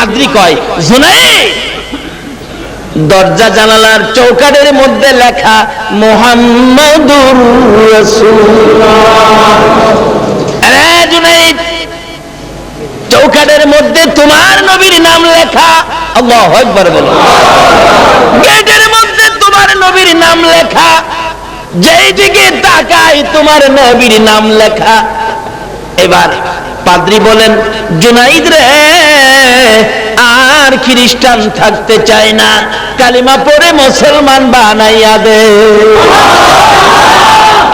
পাদ্রী কয়, জুনাইদ, দরজা জানালার চৌকাঠের মধ্যে লেখা মুহাম্মাদুর রাসূলুল্লাহ। আরে জুনাইদ, চৌকাঠের মধ্যে তোমার নবীর নাম লেখা। আল্লাহু আকবার বলো। গেটের মধ্যে তোমার নবীর নাম লেখা, যেই দিকে তাকাই তোমার নবীর নাম লেখা। এবার পাদ্রী বলেন, জুনাইদ রে, আর খ্রিস্টান থাকতে চাই না, কালিমা পড়ে মুসলমান বানাইয়া দে।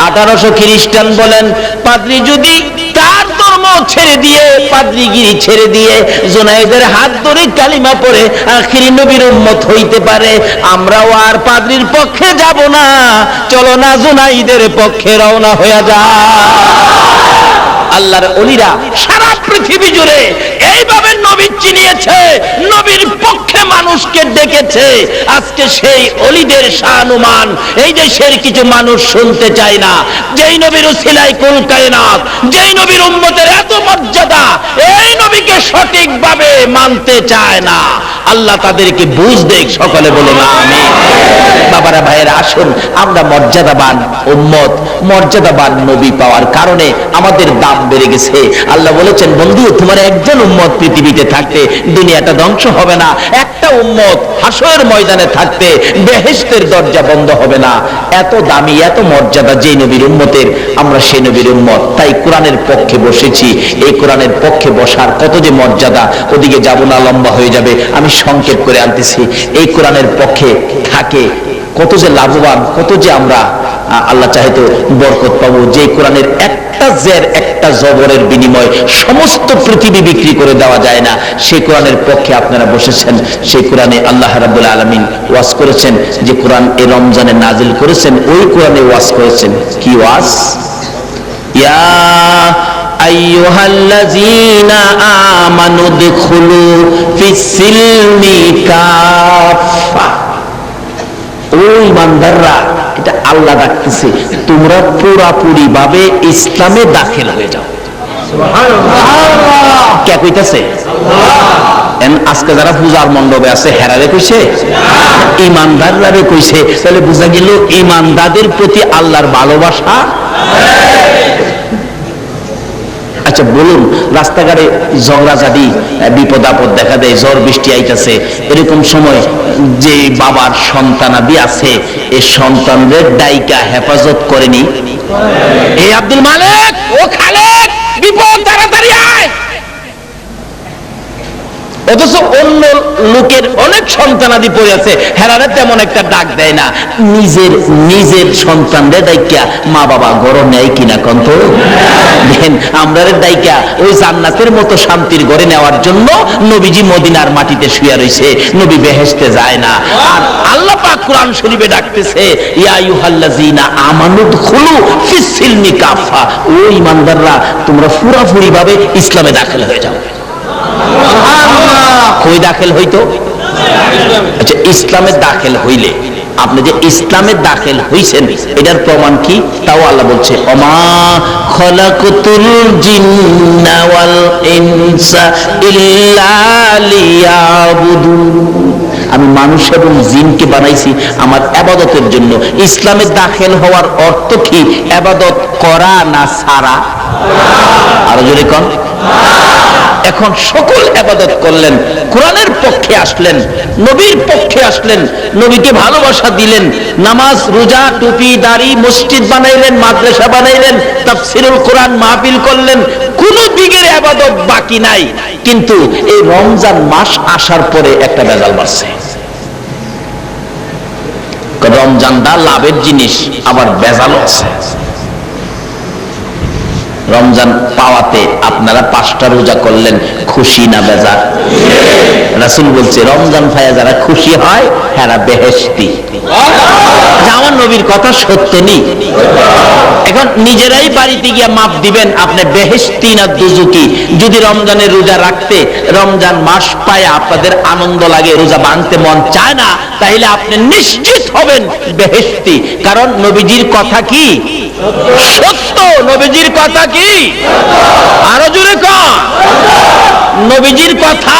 1800 খ্রিস্টান বলেন, পাদ্রী যদি তার ধর্ম ছেড়ে দিয়ে, পাদ্রীগিরি ছেড়ে দিয়ে জুনাইদের হাত ধরে কালিমা পড়ে আখিরি নবীর উম্মত হইতে পারে, আমরাও আর পাদ্রীর পক্ষে যাব না, চলো না জুনাইদের পক্ষে রওনা হয়ে যা। আল্লাহর ওলিরা সারা পৃথিবী জুড়ে এইভাবে নবী চিনিয়েছে, নবীর পক্ষে মানুষকে ডেকেছে। আজকে সেই ওলিদের শানুমান এই দেশের কিছু মানুষ শুনতে চায় না। যেই নবীর উসিলায় কুল কায়নাত, যেই নবীর উম্মতের এত মর্যাদা, এই নবীকে সঠিকভাবে মানতে চায় না। আল্লাহ তাদেরকে বুঝ দেখ, সকলে বলে না আমিন। বাবারা, ভাইয়েরা, আসুন আমরা মর্যাদাবান উম্মত, মর্যাদাবান নবী পাওয়ার কারণে আমাদের দাম বেড়ে গেছে। আল্লাহ বলেছেন, বন্ধু, তোমার একজন উম্মত পৃথিবীতে থাকতে দুনিয়াটা ধ্বংস হবে না, একটা উম্মত হাসরের ময়দানে থাকতে বেহেশতের দরজা বন্ধ হবে না। এত দামি, এত মর্যাদা যে নবীর উম্মতের, আমরা সেই নবীর উম্মত। তাই কোরআনের পক্ষে বসেছি। এই কোরআনের পক্ষে বসার কত যে মর্যাদা, ওদিকে যাব না, লম্বা হয়ে যাবে, আমি সংক্ষেপ করে আনতেছি। এই কোরআনের পক্ষে থাকে কত যে লাভবান, কত যে আমরা আল্লাহ চাইতো বরকত পাবো। যে কোরআনের একটা জের, একটা জবরের বিনিময় সমস্ত পৃথিবী বিক্রি করে দেওয়া যায় না, সেই কোরআনের পক্ষে আপনারা বসেছেন। সেই কোরআনে আল্লাহ রাব্বুল আলামিন ওয়াজ করেছেন, যে কোরআন এই রমজানে নাজিল করেছেন, ওই কোরআনে ওয়াজ করেছেন। কি ওয়াজ? ইয়া আইয়ুহাল্লাযীনা আমানু দুখুলু ফিস-সিলমি কাফা। ও ঈমানদাররা, এটা আল্লাহ ডাকতেছে, তোমরা পুরাপুরি ভাবে ইসলামে দাখিল হয়ে যাও। সুবহানাল্লাহ। কে কইতাছে? আল্লাহ। আজকে যারা পূজার মণ্ডপে আছে, হেরারে কইছে? ঈমানদাররা কইছে। তাহলে বুঝা গেল ঈমানদারদের প্রতি আল্লাহর ভালোবাসা। আচ্ছা বলুন, রাস্তাঘাটে ঝগড়াঝাটি, বিপদ আপদ দেখা দেয়, ঝড় বৃষ্টি আইতাছে, এরকম সময় যে বাবার সন্তানাদি আছে, এই সন্তানদের ডাইকা হেফাজত করেনি? এই আব্দুল মালিক, ও খালেক, বিপদ, তাড়াতাড়ি আয়। অথচ অন্য লোকের অনেক সন্তানাদি পড়ে আছে, হেরারে তেমন একটা ডাক দেয় না। নিজের সন্তানদের ডাইকা মা বাবা গড় নেয় কিনা কন্ত? দেখেন, আমরা ডাইকা ওই জান্নাতের মতো শান্তির ঘরে নেওয়ার জন্য নবীজি মদিনার মাটিতে শুয়ে রয়েছে, নবী বেহেশতে যায় না। আর আল্লাহ পাক কোরআন শরীফে ডাকতেছে, ইয়া আইয়ুহাল্লাযীনা আমানু দুখুলু ফিস-সিলমি কাফা। ও ঈমানদাররা, তোমরা পুরোপুরি ভাবে ইসলামে দাখিল হয়ে যাও। কই দাখিল হইতো? আচ্ছা, ইসলামে দাখিল হইলে, আপনি যে ইসলামে দাখিল হইছেন, এটার প্রমাণ কি? তাও আল্লাহ বলছে, ওমা খলাকতুল জিন্না ওয়াল ইনসা ইল্লা লিয়াবুদুন। আমি মানুষ এবং জিনকে বানাইছি আমার ইবাদতের জন্য। ইসলামে দাখিল হওয়ার অর্থ কি? ইবাদত করা না ছাড়া? আরো জোরে কোন? এখন সকল ইবাদত করলেন, কোরআনের পক্ষে আসলেন, নবীর পক্ষে আসলেন, নবীকে ভালোবাসা দিলেন, নামাজ, রোজা, টুপি, দাড়ি, মসজিদ বানাইলেন, মাদ্রাসা বানাইলেন, তাফসীরুল কোরআন মাহফিল করলেন, কোন দিকের ইবাদত বাকি নাই। কিন্তু এই রমজান মাস আসার পরে একটা ভেজাল বাড়ছে। রমজানটা লাভের জিনিস, আবার ভেজালও আছে। রমজান পাওয়াতে আপনারা 5টা রোজা করলেন, খুশি না বেজার? রাসূল বলছে, রমজান পায়া যারা খুশি হয় এরা বেহেশতি। আমার নবীর কথা সত্য নেই। এখন নিজেরাই বাড়িতে গিয়ে মাপ দিবেন, আপনি বেহেশতি না দুজুকি। যদি রমজানের রোজা রাখতে, রমজান মাস পায়া আপনাদের আনন্দ লাগে, রোজা ভাঙতে মন চায় না, তাহলে আপনি নিশ্চিত হবেন বেহেশতি। কারণ নবীজির কথা কি সত্য? নবীজির কথা কি? আরো জোরে কন। নবীজির কথা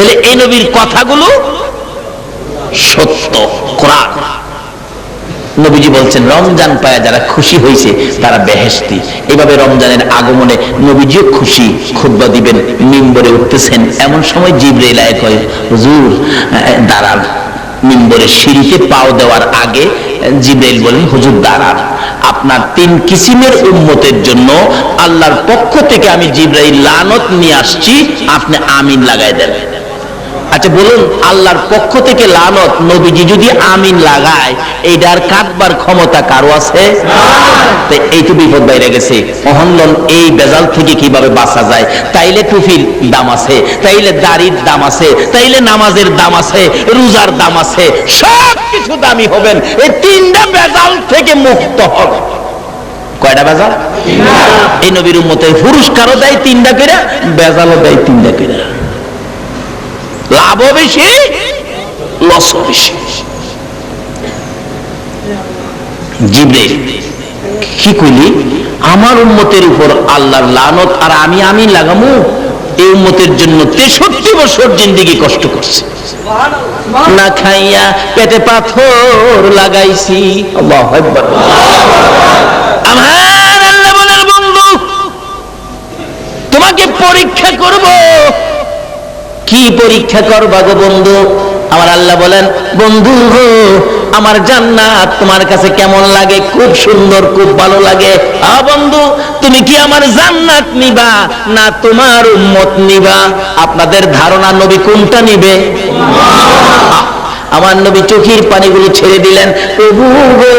তাহলে এই নবীর কথাগুলো সত্য। কোরআন নবীজি বলছেন রমজান পায় যারা খুশি হয়েছে তারা বেহেশতি। এইভাবে রমজানের আগমনে নবীজিও খুশি, খুতবা দিবেন, মিম্বরে উঠতেছেন। এমন সময় জিবরাইল আয়া কয়, হুজুর দাঁড়ান। মিম্বরের সিঁড়িতে পাও দেওয়ার আগে জিবরাইল বলেন, হুজুর দাঁড়ান, আপনার 3 কিসিমের উম্মতের জন্য আল্লাহর পক্ষ থেকে আমি জিবরাইল লানত নিয়ে আসছি, আপনি আমিন লাগাই দেন। আচ্ছা বলুন, আল্লাহর পক্ষ থেকে লানত নবীজি যদি আমিন লাগায়, এইটার কাটবার ক্ষমতা কারো আছে? এই তো বিপদ বাইরে গেছে। অহনলন এই বেজাল থেকে কিভাবে বাঁচা যায়? তাইলে টুপির দাম আছে, তাইলে দাড়ির দাম আছে, তাইলে নামাজের দাম আছে, রোজার দাম আছে, সব কিছু দামি হবেন। এই 3টা বেজাল থেকে মুক্ত হবে। কয়টা বেজাল? এই নবীর উম্মতের পুরস্কারও দেয় 3টা করে, বেজালও দেয় 3টা করে। লাভও বেশি, লসও বেশি। জিবরাইল কি কইলি, আমার উম্মতের উপর আল্লাহর লানত আর আমি আমিন লাগামু? এই উম্মতের জন্য 63 বছর জিন্দেগি কষ্ট করছে, না খাইয়া পেটে পাথর লাগাইছি। আল্লাহু আকবার। আমার আল্লাহ বলেন, বন্ধু তোমাকে পরীক্ষা করব। কি পরীক্ষা করবা গো বন্ধু? আমার আল্লাহ বলেন, বন্ধু গো, আমার জান্নাত তোমার কাছে কেমন লাগে? খুব সুন্দর, খুব ভালো লাগে। বন্ধু তুমি কি আমার জান্নাত নিবা না তোমার উম্মত নিবা? আপনাদের ধারণা নবী কোনটা নিবে? আমার নবী চোখের পানিগুলো ছেড়ে দিলেন, প্রভু গো,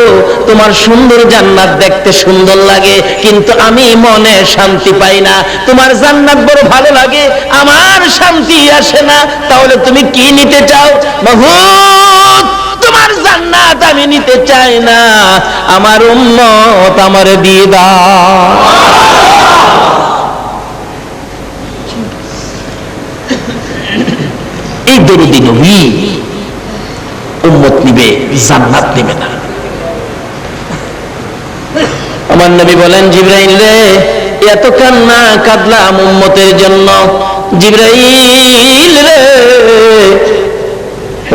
তোমার সুন্দর জান্নাত দেখতে সুন্দর লাগে, কিন্তু আমি মনে শান্তি পাই না। তোমার জান্নাত বড় ভালো লাগে, আমার শান্তি আসে না। তাহলে তুমি কি নিতে চাও? মাহবুব, তোমার জান্নাত আমি নিতে চাই না, আমার উম্মত আমারে দিয়ে দাও। এই দরুদি নবী উম্মত নিবে, জান্নাত নিবে না। আমার নবী বলেন, জিবরাইল রে, এত কান্না কাঁদলাম উম্মতের জন্য। জিবরাইল রে,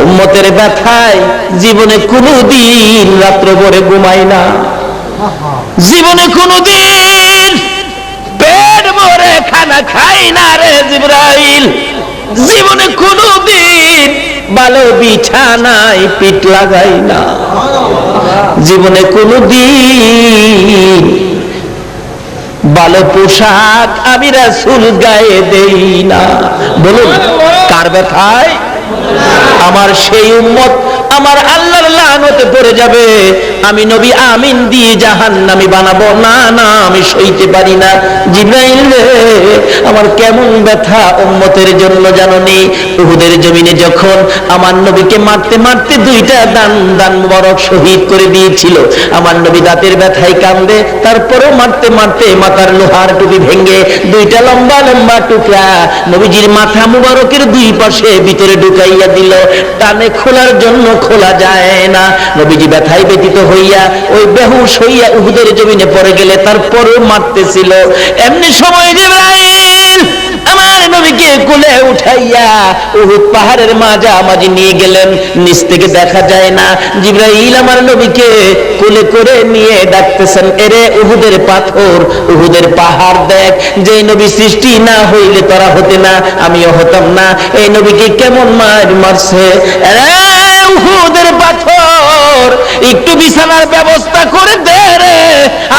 উম্মতের ব্যথায় জীবনে কোনোদিন রাত্র ভরে ঘুমাই না, জীবনে কোনোদিন পেট ভরে খানা খাই না রে জিবরাইল, জীবনে কোনোদিন ভালো বিছানায় পিঠ লাগাই না, জীবনে কোনোদিন ভালো পোশাক আমি রাসূল গায়ে দেই না। বলুন কার ব্যথায়? আমার সেই উম্মত আমার আল্লাহর লানতে পড়ে যাবে। আমি নবী আমিন দিয়ে জাহান্নামী বানাবো না, না আমি সইতে পারি না। জিবরাইল রে, আমার কেমন ব্যথা উম্মতের জন্য জাননি। উহুদের জমিনে যখন আমার নবীকে মারতে মারতে 2টা দান মুবারক শহীদ করে দিয়েছিল, আমার নবী দাঁতের ব্যথায় কান্দে, তারপরেও মারতে মারতে মাথার লোহার টুপি ভেঙে 2টা লম্বা লম্বা টুকরা নবীজির মাথা মুবারকের 2 পাশে ভিতরে ঢুকাইয়া দিল। টানে খোলার জন্য খোলা যায় না। নবীজি ব্যথায় ব্যতীত হইয়া ওই বেহুশ হইয়া উহুদের জমিনে পড়ে গেলে তারপরেও মারতেছিল। এমনি সময় জিবরাইল আমার নবীকে কোলে উঠাইয়া উহুদ পাহাড়ের মাঝামাঝি নিয়ে গেলেন, নিচ থেকে দেখা যায় না। জিবরাইল আমার নবীকে কোলে করে নিয়ে ডাকতেছেন, এরে উহুদের পাথর, উহুদের পাহাড় দেখ, যে নবী সৃষ্টি না হইলে তোরা হতে না, আমিও হতাম না। এই নবীকে কেমন মারছে উহুদের পাথর, একটু বিছানার ব্যবস্থা করে দে রে,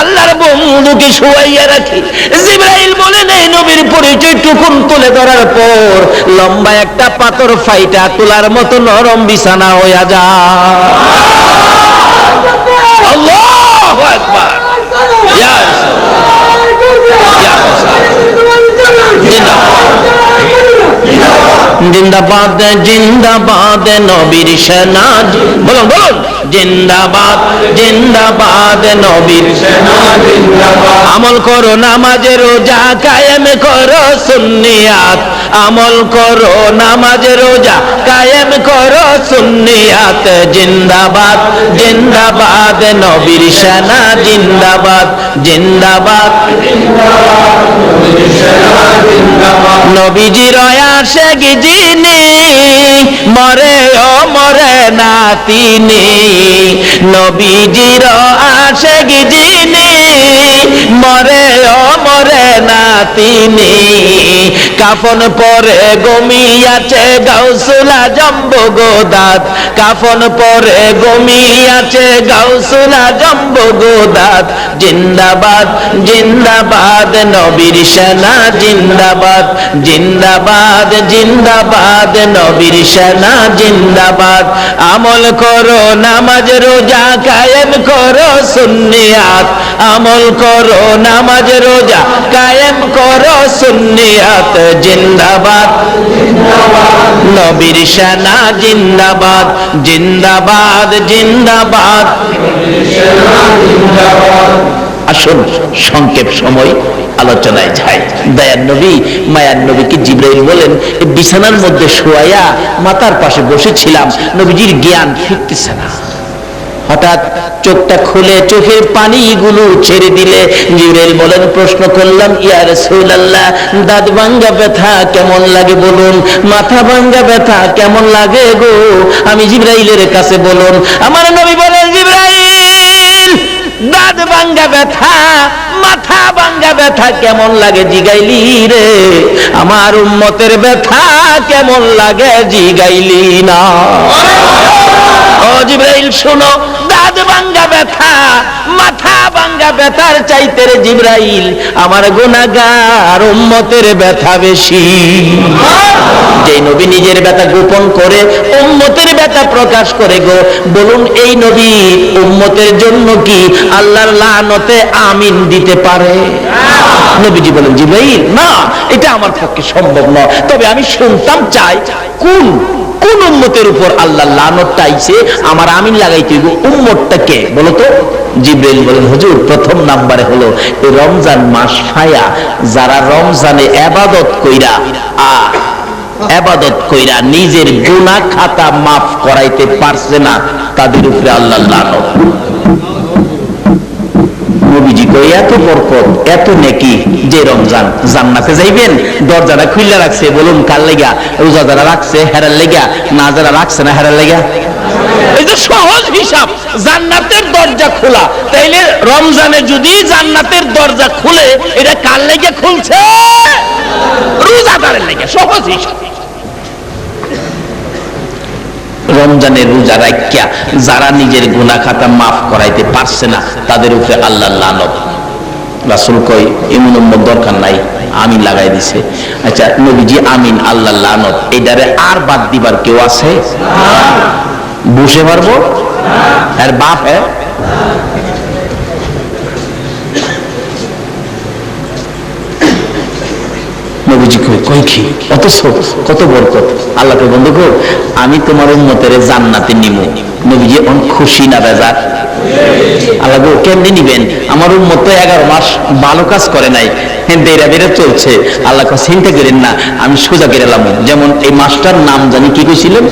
আল্লাহর বন্ধুকে শুয়াইয়া রাখি। জিবরাইল বলেন, এই নবীর পরিচয় টুকুন তুলে ধরার পর লম্বা একটা পাথর ফাইটা তোলার মতো নরম বিছানা হইয়া যায়। আল্লাহু আকবার। জিন্দাবাদ জিন্দাবাদ নবীর সেনা, বলুন বলুন, জিন্দাবাদ জিন্দাবাদ নবীর সেনা জিন্দাবাদ। আমল করো নামাজে রোজা কায়েম করো সুন্নিয়াত, আমল করো নামাজে রোজা কায়েম করো সুন্নিয়াত। জিন্দাবাদ জিন্দাবাদ নবীর সেনা জিন্দাবাদ, জিন্দাবাদ নবীজির আশেক যিনি মরে ও মরে না তিনি, নবীজির আশেক যিনি মরে ও মরে না তিনি, কাফন পরে ঘুমিয়াছে গাউসুল আজম বগদাদ, কাফন পরে ঘুমিয়াছে গাউসুল আজম বগদাদ, জিন্দাবাদ জিন্দাবাদ নবীর সেনা জিন্দাবাদ, জিন্দাবাদ জিন্দাবাদ নবীর সেনা জিন্দাবাদ, আমল করো নামাজ রোজা কায়েম করো সুন্নিয়াত, আমল করো নামাজ রোজা কায়েম করো সুন্নিয়াত, জিন্দাবাদ নবীর সেনা জিন্দাবাদ, জিন্দাবাদ জিন্দাবাদ। আসুন সংক্ষেপ সময় আলোচনায় যাই। দয়ার নবী মায়ার নবীকে জিবরাইল বলেন, বিছানার মধ্যে শোয়াইয়া মাথার পাশে বসেছিলাম, নবীজির জ্ঞান ফিরতেছে না। হঠাৎ চোখটা খুলে চোখের পানিগুলো ছেড়ে দিলে জিবরাইল বলেন, প্রশ্ন করলাম ইয়া রাসূলুল্লাহ, দাঁত ভাঙ্গা ব্যথা কেমন লাগে বলুন, মাথা ভাঙ্গা ব্যথা কেমন লাগে গো, আমি জিবরাইলের কাছে বলুন। আমার নবী বলেন, জিবরাইল দাঁত ভাঙ্গা ব্যথা মাথা ভাঙ্গা ব্যথা কেমন লাগে জিগাইলি রে, আমার উম্মতের ব্যথা কেমন লাগে জিগাইলি না। ও জিবরাইল শোনো, দাঁত ভাঙ্গা ব্যথা মাথা ভাঙ্গা ব্যথার চাইতে রে জিবরাইল আমার গুনাহগার উম্মতের ব্যথা বেশি। যে নবী নিজের ব্যথা গোপন করে উম্মতের ব্যথা প্রকাশ করে গো, বলুন এই নবী উম্মতের জন্য কি আল্লাহর লানতে আমিন দিতে পারে? নবীজি বলেন, জিবরাইল না, এটা আমার পক্ষে সম্ভব নয়, তবে আমি শুনতাম চাই কোন কোন উম্মতের উপর আল্লাহর লানত আইছে আমার আমিন লাগাইতে হইব, উম্মতটা কে বলো তো? জিবরাইল বলেন, হুজুর প্রথম নাম্বারে হলো এই রমজান মাস পায়া যারা রমজানে ইবাদত কইরা নিজের গুনাহ খাতা মাফ করাইতে পারছে না, তাদের উপরে আল্লাহর লানত। নবীজি কই এত বরকত এত নেকি, যে রমজান জান্নাতে যাইবেন দরজাটা খুলে রাখছে, বলুন কার লাগা? রোজা যারা রাখছে হেরার লাগা, না যারা রাখছে না হেরার লাগা। এই যে সহজ হিসাব, জান্নাতের দরজা খোলা, তাইলে রমজানে যদি জান্নাতের দরজা খুলে এটা কার লাগা খুলছে? রোজাদারের লাগা। সহজ হিসাব। রমজানের রোজা রাখিয়া যারা নিজের গুনাহ খাতা মাফ করাইতে পারছে না, তাদের উপরে আল্লাহর লানত। রাসূল কই এমন উম্মত দরকার নাই, আমিন লাগাই দিছে। আচ্ছা নবীজি আমিন আল্লাহর লানত এটারে আর বাদ দিবার কেউ আছে? বুঝে পারবো আর বাপ নবীজি কই কি অথচ কত বরকত। আল্লাহকে বন্ধু গো, আমি তোমার উম্মতের জান্নাতে নিমু। নবীজি অনেক খুশি না বেজার? আল্লাহ গো কেমনে নিবেন, আমার উম্মত তো 11 মাস ভালো কাজ করে নাই, বেড়া বেড়া চলছে। আল্লাহ চিন্তা করেন না, আমি সোজা করে এলাম। যেমন এই মাসটার নাম জানি কি কইছিলেন?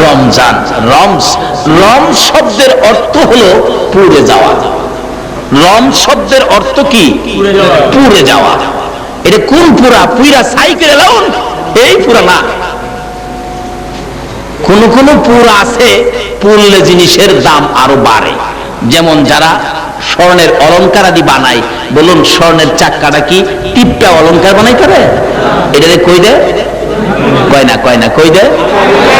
রমজান। রম শব্দের অর্থ হলো পুড়ে যাওয়া। রম শব্দের অর্থ কি? পুড়ে যাওয়া। এটা কোন পুরা? পুরা সাইকেল এলাউন এই পুরা না, কোন কোন পুরা আছে পুরলে জিনিসের দাম আরো বাড়ে। যেমন যারা স্বর্ণের অলংকার আদি বানায়, বলুন স্বর্ণের চাক্কাটা কি টিপটা অলংকার বানাই করে? এটারে কই দেয়? কয় দেয়?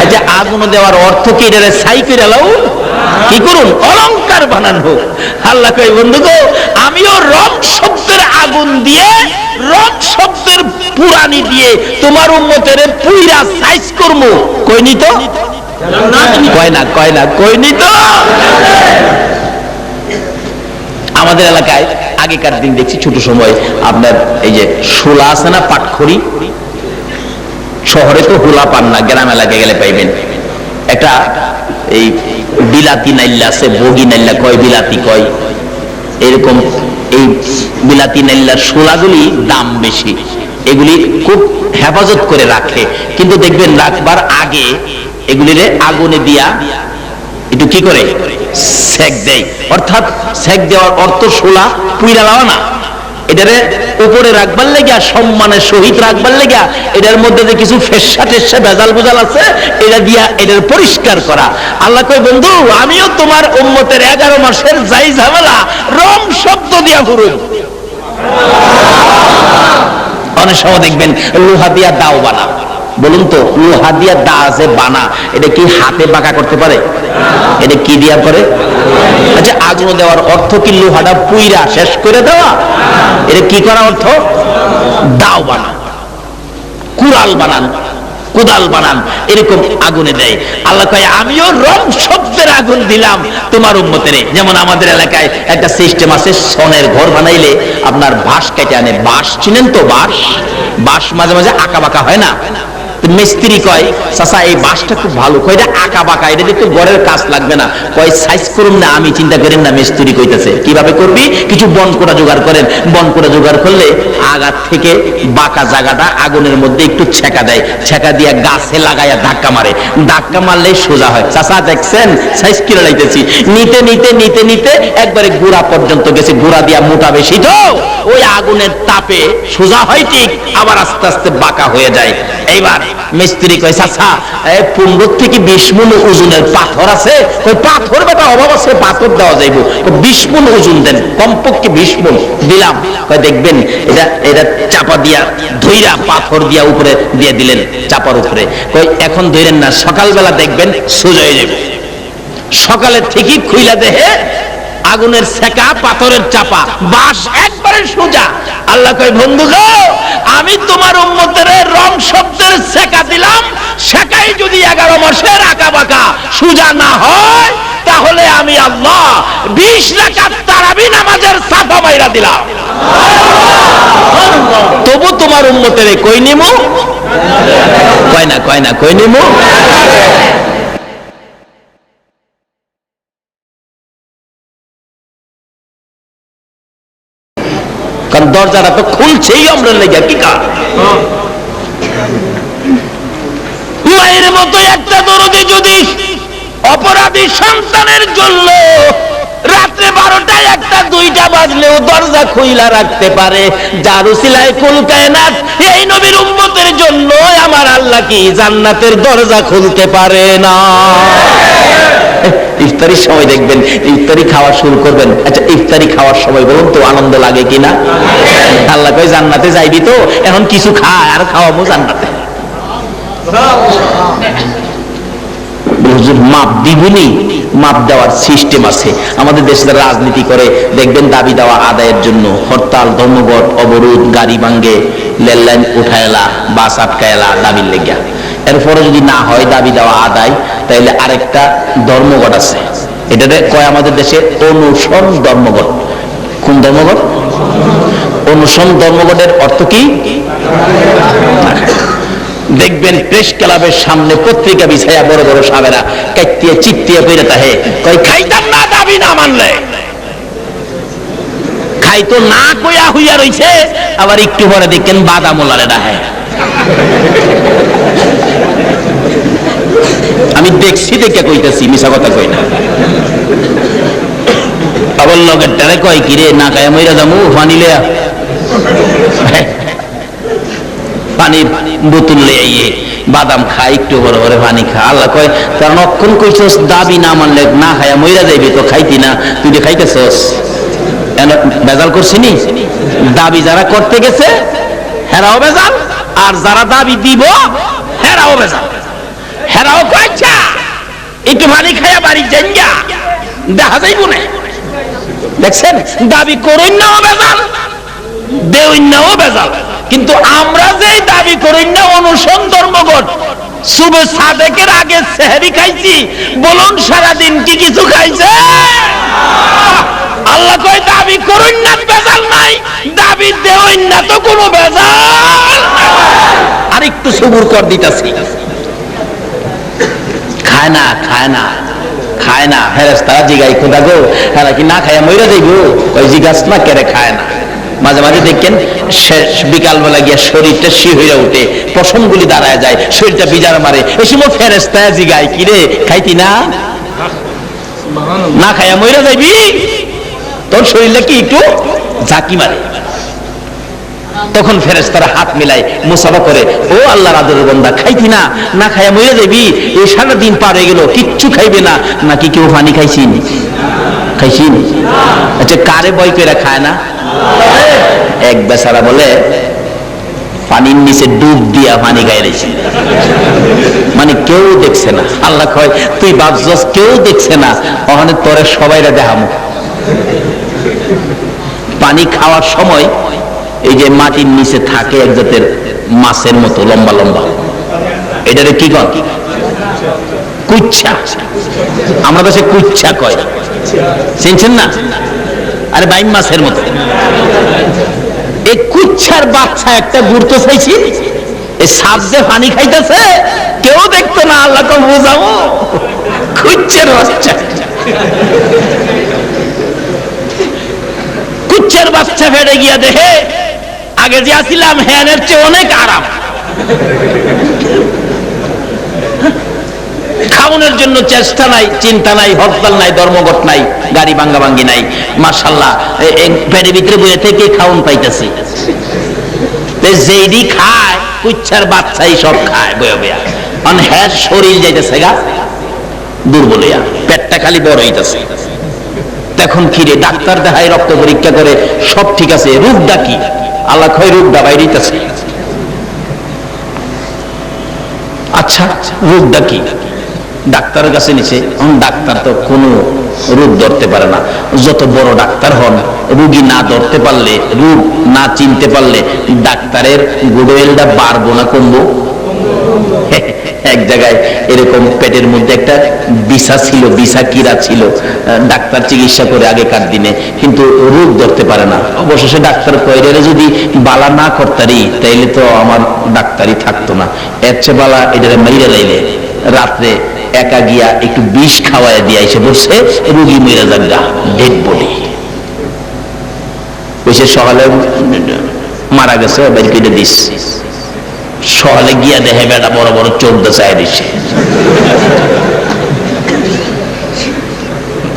আচ্ছা আগুন দেওয়ার অর্থ কি? এটারে সাইকেল এলাউন কি করুন? অলংকার বানানো। আল্লাহ কই বন্ধু গো, আমিও রং শব্দের আগুন দিয়ে রং শব্দের পুরানি দিয়ে তোমার উম্মতের পুইরা সাইজ করবো। কইনি তো? কইনি তো? আমাদের এলাকায় আগেকার দিন দেখছি ছোট সময় আপনার এই যে শোলা আছে না, পাটখড়ি, শহরে তো হোলা পান না, গ্রাম এলাকায় গেলে পাইবেন। একটা এই বিলাতি নাইল্লা আছে, বগি নাইল্লা কয়, বিলাতি কয়, এরকম এই বিলাতি নাইল্লার শোলাগুলি দাম বেশি, এগুলি খুব হেফাজত করে রাখে। কিন্তু দেখবেন রাখবার আগে এগুলিরে আগুনে দিয়া একটু কি করে সেক দেয়। অর্থাৎ সেক দেওয়ার অর্থ শোলা পুইরা লাও না, এটারে উপরে রাখবার লেগা, সম্মানের সহিত রাখবার লেগা এটার মধ্যে যে কিছু ফেসা টেসা ভেজাল বুজাল আছে এটা দিয়া এটার পরিষ্কার করা। আল্লাহ কয় বন্ধু আমিও তোমার উম্মতের 11 মাসের যাই ঝামেলা রং শব্দ দিয়া ঘুরুন। অনেক সময় দেখবেন লোহা দিয়া দাও বানা, বলুন তো লোহা দিয়া দা যে বানা এটা কি হাতে বাঁকা করতে পারে? এটা কি দিয়া করে? আচ্ছা আগুন দেওয়ার অর্থ কি লোহাটা পুইরা শেষ করে দেওয়া? এটা কি করা অর্থ? দাও বানা, কুড়াল বানান, কোদাল বানান, এরকম আগুনে দেয়। আল্লাহ কয় আমিও রং শব্দের আগুন দিলাম তোমার উম্মতেরে। যেমন আমাদের এলাকায় একটা সিস্টেম আছে, সনের ঘর বানাইলে আপনার বাঁশ কেটে আনে। বাঁশ চিনেন তো? বাঁশ বাঁশ মাঝে মাঝে আঁকা বাঁকা হয় না? মিস্ত্রি কয় চাচা এই বাঁশটা খুব ভালো, কয় এটা আঁকা বাঁকা, এটা দেখতে ঘরের কাজ লাগবে না, কয় সাইজ করুন না। আমি চিন্তা করেন না মিস্ত্রি কইতেছে কিভাবে করবি, কিছু বন কোড়া জোগাড় করেন। বন কোড়া জোগাড় করলে আগার থেকে বাঁকা জায়গাটা আগুনের মধ্যে একটু ছেঁকা দেয়, ছেঁকা দিয়ে গাছে লাগাইয়া ধাক্কা মারে, ধাক্কা মারলেই সোজা হয়। চাচা দেখছেন সাইজ কিনে লাইতেছি, নিতে নিতে নিতে নিতে একবারে গোড়া পর্যন্ত গেছে, গোড়া দিয়া মোটা বেশি তো ওই আগুনের তাপে সোজা হয় ঠিক, আবার আস্তে আস্তে বাঁকা হয়ে যায়। এইবার মিস্ত্রি কয় চাচা 15 থেকে 20 মণ ওজনের পাথর আছে, ওই পাথর বেটা অভাব আছে, পাথর দেওয়া যাইব, 20 মণ ওজন দেন, কমপক্ষে 20 মণ দিলাম। কয় দেখবেন এটা এটা চাপা দিয়া ধইরা পাথর দিয়া উপরে দিয়ে দিলেন চাপার উপরে। কই এখন ধইরেন না, সকালবেলা দেখবেন সোজা হয়ে যাবে। সকালে ঠিকই খুইলা দেহে আগুনের সেকা, পাথরের চাপা, বাঁশ একবারে সোজা। আল্লাহ কয় বন্ধু গো আমি তোমার উম্মতের রং শব্দের সেকা দিলাম, সেকাই যদি 11 মাসের আঁকা বাঁকা সোজা না হয় তাহলে আমি আল্লাহ 20 রাকাত তারাবি নামাজের সাফা মাইরা দিলাম। তবু তোমার উম্মতের কই নিমু? কয় না কয় না, কই নিমু? কারণ দরজাটা তো খুলছেই আমরা লেগে, কি কার মায়ের মতো একটা দরদে যদি অপরাধী সন্তানের জন্য রাত্রে 12টায় 1টা 2টা বাজলেও দরজা খুইলা রাখতে পারে, যার উসিলায় কুল কায়নাত এই নবীর উম্মতের জন্য আমার আল্লাহ কি জান্নাতের দরজা খুলতে পারে না? ইফতারির সময় দেখবেন ইফতারি খাওয়া শুরু করবেন। আচ্ছা ইফতারি খাওয়ার সময় বলুন তো আনন্দ লাগে কিনা? আল্লাহ কয় জান্নাতে যাইবি তো, এখন কিছু খায় আর খাওয়াবো জান্নাতে। মাপ দিবনি, মাপ দেওয়ার সিস্টেম আছে। আমাদের দেশে রাজনীতি করে দেখবেন দাবি দেওয়া আদায়ের জন্য হরতাল, ধর্মঘট, অবরোধ, গাড়ি ভাঙ্গে, রেল লাইন উঠায়লা, বাস আটকায়লা দাবির লেগা। এরপরে যদি না হয় দাবি দেওয়া আদায়, তাইলে আরেকটা ধর্মঘট আছে, এটাতে কয় আমাদের দেশে অনুসরণ ধর্মঘট। কোন ধর্মঘট? অনুসরণ ধর্মঘটের অর্থ কি? দেখবেন প্রেস ক্লাবের সামনে পত্রিকা বিছাইয়া বড় বড় সাবেরা কাইতিয়ে চিত্তিয়ে পেরে তাহে কই খাইতাম না দাবি না মানলে। খাইতো না কইয়া হইয়া রইছে, আবার একটু পরে দেখেন বাদামোলারে ডাহে। আমি দেখছি দেখে কইতাছি, মিছা কথা কই না। আবার লগের টারে কয় কিরে না খায় মইরা যামু, পানি লয়া পানির বোতল লইয়ে বাদাম খাই, একটু বড় বড় পানি খা। আল্লাহ কয় কারণ অক্ষণ কইছস দাবি না মানলে না খায়া মইরা যাইবি, তো খাইতি না, তুই যে খাইতেছস বেজাল করছিনি। দাবি যারা করতে গেছে হেরাও বেজাল, আর যারা দাবি দিব হেরাও বেজাল। হেরাও কয়েছা একটু পানি খায়া বাড়ি যাইয়া দেখা যাইব না। দেখছেন দাবি করুন নাও বেজাল, দেউন নাও বেজাল। কিন্তু আমরা যে দাবি করি না অনুসরণ ধর্মঘট, সুবে সাদেকের আগে সেহরি খাইছি, বলুন সারাদিন কি কিছু খাইছে? আল্লাহ কয় দাবি করুন না বেজাল নাই, দাবি দেউন না তো কোনো বেজাল। আর একটু সবুর কর দিতাছি, খায় না খায় না খায় না। ফেরেশতারা জিগাই খোদা গো হ্যাঁ কি না খায় মইরা যাইব? ওই জিজ্ঞাস না কেরে খায় না। মাঝে মাঝে দেখেন বিকালবেলা গিয়া শরীরটা শি হইয়া উঠে, পশমগুলি দাঁড়ায় যায়, শরীরটা বিজার মারে। এই সময় ফেরেশতারা জিগায় কিরে খাইতি না? না খাইয়া মইরা যাইবি? তোর শরীরটা কি একটু ঝাঁকি মারে। তখন ফেরেশতারা হাত মিলাই মুসাফা করে, ও আল্লাহর আদরের বান্দা, খাইতি না, না খাইয়া মরে যাবি, এই সারা দিন পার হয়ে গেল, কিচ্ছু খাইবে না, নাকি কেউ পানি খাইছিন? খাইছিন? আচ্ছা, কারে বয় করে খায় না? এক বেচারা বলে পানির নিচে ডুব দিয়া পানি গায়ে রয়েছে, মানে কেউ দেখছে না। আল্লাহ কয়, তুই ভাবছস কেউ দেখছে না, ওখানে তোরে সবাইরা দেখামো। পানি খাওয়ার সময় এই যে মাটির নিচে থাকে এক জাতের মাছের মতো লম্বা লম্বা, এটারে কি কয়? কুচ্ছা। আমরা দেশে কুচ্ছা কয়, চিনছেন না? আরে বাইম মাছের মতো। এই কুচ্ছার বাচ্চা একটা ঘুরতে চাইছি, এই সাপ যে পানি খাইতেছে কেউ দেখতো না, আল্লাহ তো বোঝাবো কুচ্ছের বাচ্চা। কুচ্ছের বাচ্চা ফেটে গিয়া দেখে আগে যে আসিলাম হ্যানের চেয়ে অনেক আরাম। খাওয়ানোর জন্য চেষ্টা নাই, চিন্তা নাই, হরতাল নাই, ধর্মঘট নাই, গাড়ি ভাঙ্গা ভাঙ্গি নাই, মাশাআল্লাহ পেটের ভিতরে বইয়ে থেকে খাওন পাইতেছি। যেইডি খায় কুচ্ছার বাচ্চাই সব খায় বয়া বয়া, মানে হ্যাঁ শরীর যাইতেছে গা দুর্বল হইয়া, পেটটা খালি বড় হইতেছে। তখন কিরে ডাক্তার দেখায়, রক্ত পরীক্ষা করে, সব ঠিক আছে, রোগটা কি? আল্লাহ কয় রোগটা বাইরেইতেছে। আচ্ছা, রোগটা কি? ডাক্তারের কাছে নিছে, ডাক্তার তো কোনো রোগ ধরতে পারে না। যত বড় ডাক্তার হন, রোগী না ধরতে পারলে, রোগ না চিনতে পারলে ডাক্তারের গুডওয়েলটা বাড়বো না কমবো? এক জায়গায় এরকম পেটের মধ্যে একটা বিছা ছিল, বিছা কিরা ছিল, ডাক্তার চিকিৎসা করে আগেকার দিনে, কিন্তু রোগ ধরতে পারে না। অবশেষে ডাক্তার কয়রে যদি বালা না করতারি তাইলে তো আমার ডাক্তারই থাকতো না, এর চেয়ে বালা এটারে মাইরে লাইলে রাত্রে একা গিয়া একটু বিষ খাওয়ায় দিয়া এসে বসে, রোগী মেরে যাগা, ডেড বডি। বসে সকালে মারা গেছে, বাইর কেটে দিস। সকালে গিয়া দেখে বেটা বড় বড় চোখ দেখায় দিচ্ছে।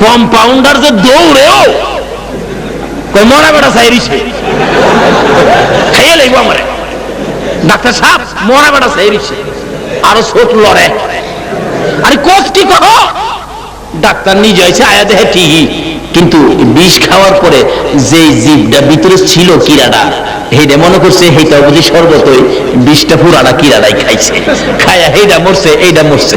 কম্পাউন্ডার যে দৌড়েও মরা বেটা চাই দিছে, খাইয়ে লাগবো আমারে। ডাক্তার সাহেব মরা বেটা চাই দিচ্ছে, আরো চোখ লড়ে। আরে কোচ কি কহ? ডাক্তার নিজে হয়েছে আয়া দেখে ঠিকই, কিন্তু বিষ খাওয়ার পরে যে জীবটা ভিতরে ছিল কিরাটা, হেটা মনে করছে হেটা বুঝি সর্বতই বিষটা পুরাটা কিরাটাই খাইছে, খায়া হেটা মরছে, এইটা মরছে।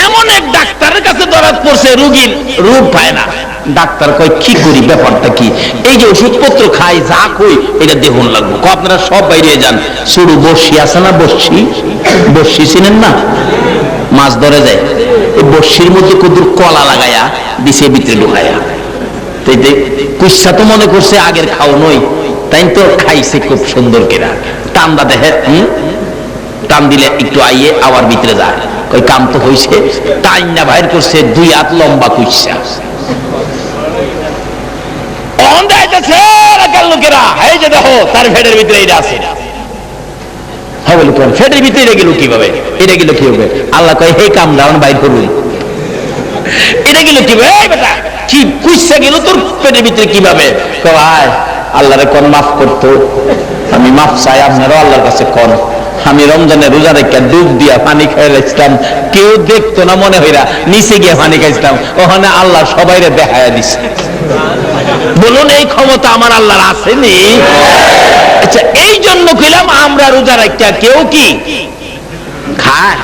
এমন এক ডাক্তারের কাছে ধরাত পড়ছে, রোগীর রোগ পায় না। ডাক্তার কয় কি করি, ব্যাপারটা কি? এই যে ওষুধপত্র খাই, যা কই এটা দেখুন লাগবো। আপনারা সব বাইরে যান, শুরু বর্ষি আছে না, বর্ষি, বর্ষি চিনেন না? মাছ ধরে যায়, এই বর্ষির মধ্যে কদুর কলা লাগাইয়া দিছে ভিতরে ঢুকাইয়া। কুচ্ছা তো মনে করছে আগের খাও নই, তাই তো খাইছে খুব সুন্দর কেনা। টান্দা দেখে, টান দিলে একটু আইয়ে আবার ভিতরে যায়, কই কাম তো হইছে। টাইম না বাইর করছে 2 হাত লম্বা কুচ্ছা। লোকেরা এই যে দেখো তার ফেটের ভিতরে এটা আছে, ফেটের ভিতরে এটা গেল কিভাবে? এটা গেল কি হবে? আল্লাহ কয় হে কাম দাও বাইর করুন। এটা গেল কিভাবে? বেটা কি কুচ্ছা গেল তোর পেটের ভিতরে কিভাবে? কয় আল্লাহরে কোন মাফ করতো, আমি মাফ চাই, আপনারাও আল্লাহর কাছে কোন। আমি রমজানের রোজা রেখে ডুব দিয়া পানি খাইলাম, কেউ দেখতো না, মনে হইরা নিচে গিয়ে পানি খাইছিলাম, ওখানে আল্লাহ সবাইরে দেখাইয়া দিছে। বলুন এই ক্ষমতা আমার আল্লাহর আসেনি? আচ্ছা, এই জন্য কইলাম আমরা রোজা রাখা কেউ কি খায়?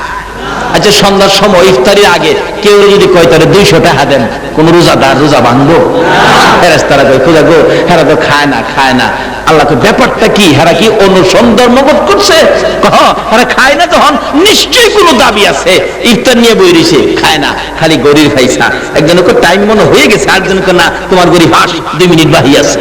আচ্ছা, সন্ধ্যার সময় ইফতারির আগে কেউ যদি কয় তাহলে 200 টাকা দেন, কোন রোজাদার রোজা ভাঙবো? ফেরেশতারা কয় খোদা গো, হেরা তো খায় না, খায় না। আল্লাহ তো ব্যাপারটা কি, হেরা কি অনুসরণ ধর্মঘট করছে? হেরা খায় না, তখন নিশ্চয়ই কোনো দাবি আছে। ইফতার নিয়ে বই রয়েছে, খায় না, খালি গরিব খাইছা। একজন টাইম মনে হয়ে গেছে, আরেকজন না তোমার গরিব হাস 2 মিনিট বাহি আছে।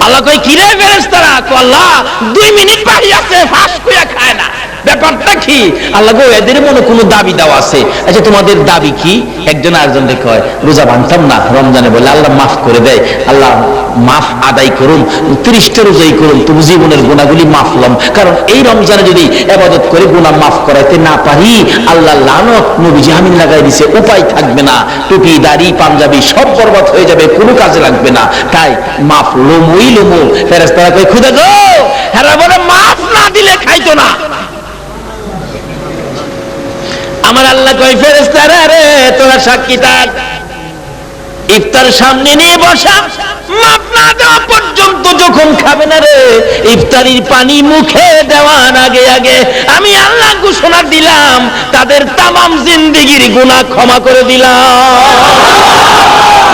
আল্লাহ কয় কি রে ফেরেশতারা? আল্লাহ 2 মিনিট বাহি আছে, ফাঁস কইয়া খায় না। ব্যাপারটা কি? আল্লাহ গো, এদের মনে কোনো দাবি দেওয়া আছে। আচ্ছা, তোমাদের দাবি কি? একজন আরেকজনকে কয়, রোজা ভাঙতাম না, রমজানে বলে আল্লাহ মাফ করে দেয়, আল্লাহ মাফ আদায় করুন, 30টা রোজাই করুন, তবু জীবনের গুণাগুলি মাফ লম। কারণ এই রমজানে যদি ইবাদত করে গুনাহ মাফ করাইতে না পারি, আল্লাহ লানত নবীজি আমিন লাগাই দিছে, উপায় থাকবে না, টুপি দাড়ি পাঞ্জাবি সব বরবাদ হয়ে যাবে, কোনো কাজে লাগবে না। তাই মাফ লমুই লমু। ফেরেশতারা কয়, খুদা গো, হেরা বলে মাফ না দিলে খাইতো না। আমার আল্লাহ কয়, ফেরেশতারা রে, তোরা সাক্ষী থাক, ইফতার সামনে নিয়ে বসা, মাপ না দেওয়া পর্যন্ত যখন খাবে না রে, ইফতারির পানি মুখে দেওয়ার আগে আগে আমি আল্লাহ ঘোষণা দিলাম, তাদের তামাম জিন্দেগির গুনাহ ক্ষমা করে দিলাম।